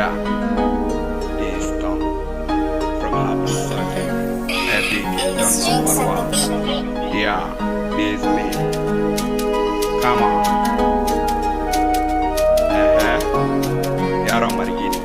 Yeah, this come from Abdulsafi. Epic Johnson Marwa. Yeah, this me. Come on. Yaron Margini.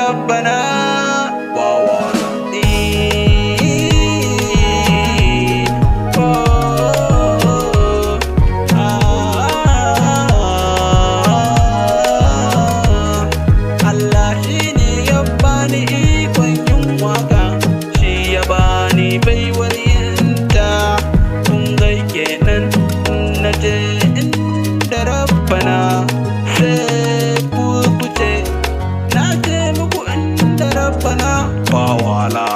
ربنا ووالا Allah shi ne ya bani ikon yin waka, shi ya bani baiwar yinta. Kun ga kenan na je inda Rabbana sai ku kuce na je muku inda Rabbana ba wala.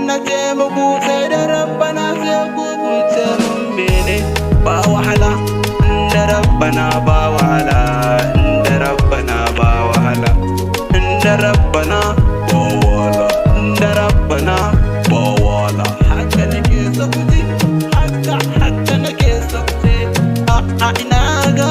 Na ce muku sai da Rabbana sai ku kuce mun mene ba wahala, inda Rabbana ba wahala, inda Rabbana ba wahala, inda Rabbana ba wahala, inda Rabbana ba wahala. Haka nake so ku ji, haka nake so ku ji, ina ga